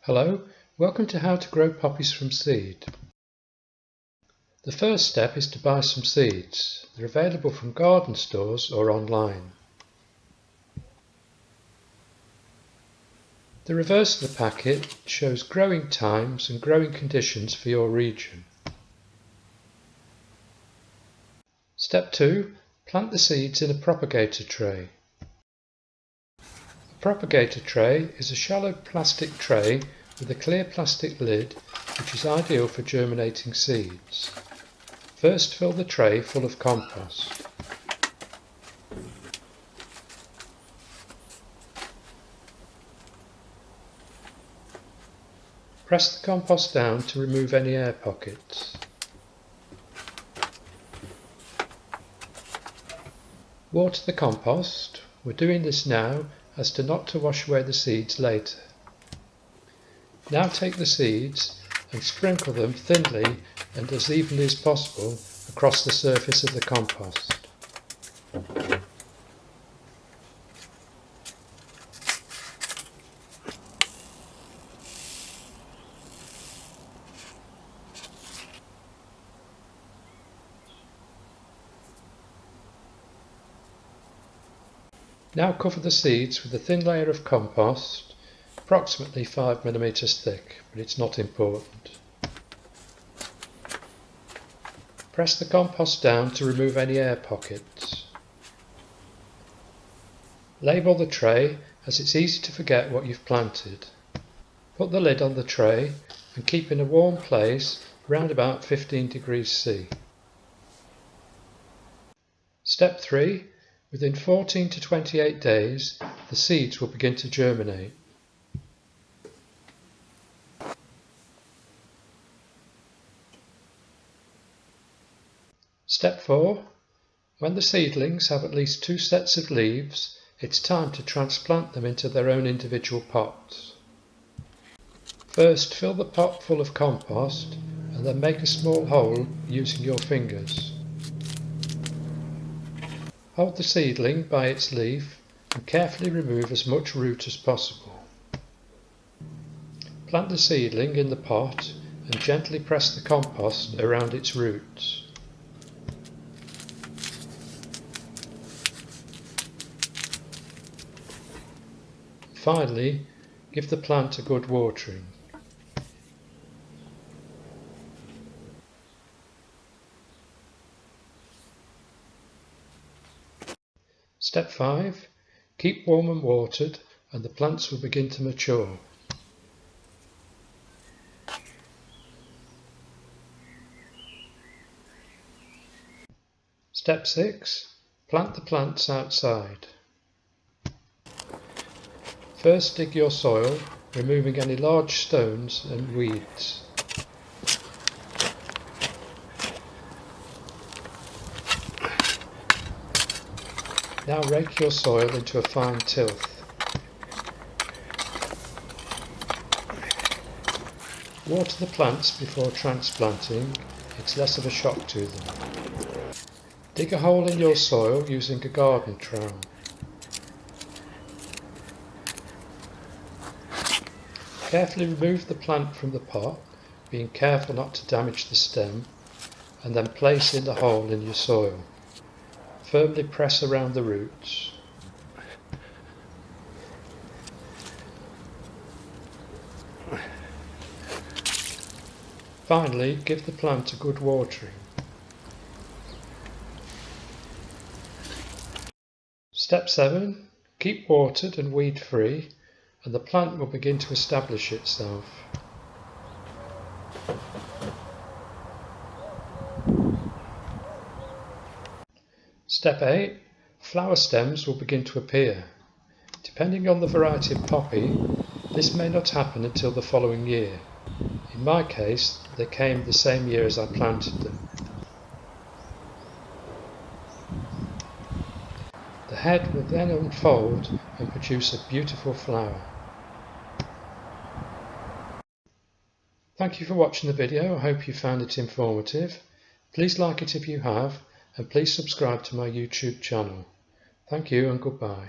Hello, welcome to How to Grow Poppies from Seed. The first step is to buy some seeds. They're available from garden stores or online. The reverse of the packet shows growing times and growing conditions for your region. Step 2. Plant the seeds in a propagator tray. A propagator tray is a shallow plastic tray with a clear plastic lid which is ideal for germinating seeds. First fill the tray full of compost. Press the compost down to remove any air pockets. Water the compost. We're doing this now as to not to wash away the seeds later. Now take the seeds and sprinkle them thinly and as evenly as possible across the surface of the compost. Now cover the seeds with a thin layer of compost, approximately 5 mm thick, but it's not important. Press the compost down to remove any air pockets. Label the tray as it's easy to forget what you've planted. Put the lid on the tray and keep in a warm place round about 15 degrees C. Step 3. Within 14 to 28 days, the seeds will begin to germinate. Step 4. When the seedlings have at least 2 sets of leaves, it's time to transplant them into their own individual pots. First, fill the pot full of compost and then make a small hole using your fingers. Hold the seedling by its leaf and carefully remove as much root as possible. Plant the seedling in the pot and gently press the compost around its roots. Finally, give the plant a good watering. Step 5. Keep warm and watered and the plants will begin to mature. Step 6. Plant the plants outside. First dig your soil, removing any large stones and weeds. Now rake your soil into a fine tilth. Water the plants before transplanting, it's less of a shock to them. Dig a hole in your soil using a garden trowel. Carefully remove the plant from the pot, being careful not to damage the stem, and then place in the hole in your soil. Firmly press around the roots. Finally, give the plant a good watering. Step 7. Keep watered and weed free, and the plant will begin to establish itself. Step 8. Flower stems will begin to appear. Depending on the variety of poppy, this may not happen until the following year. In my case, they came the same year as I planted them. The head will then unfold and produce a beautiful flower. Thank you for watching the video. I hope you found it informative. Please like it if you have, and please subscribe to my YouTube channel. Thank you and goodbye.